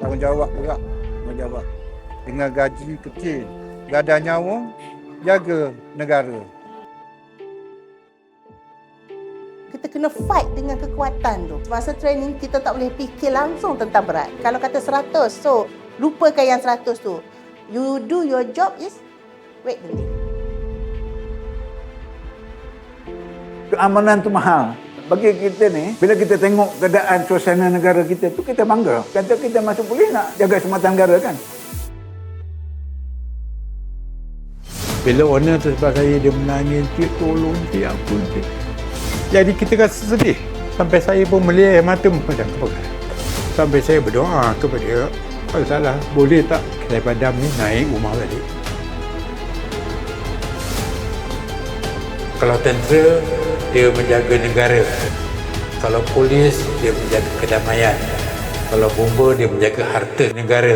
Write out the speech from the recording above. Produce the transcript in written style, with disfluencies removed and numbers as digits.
Tanggungjawab berat. Tanggungjawab. Dengan gaji kecil. Gada nyawa, jaga negara. Kita kena fight dengan kekuatan tu. Masa training kita tak boleh fikir langsung tentang berat. Kalau kata 100, so lupakan yang 100 tu. You do your job is weightlifting. Keamanan tu mahal. Bagi kita ni, bila kita tengok keadaan suasana negara kita tu, kita bangga. Kata kita masuk polis nak jaga sematan negara kan. Bila owner tersebar saya, dia menangis, cik tolong, cik apa, cik. Jadi kita rasa sedih. Sampai saya pun melihat air mata memandang kepada. Sampai saya berdoa kepada dia, kalau salah, boleh tak kedai padam ni naik rumah balik. Kalau tentera, dia menjaga negara. Kalau polis, dia menjaga kedamaian. Kalau bomba, dia menjaga harta negara.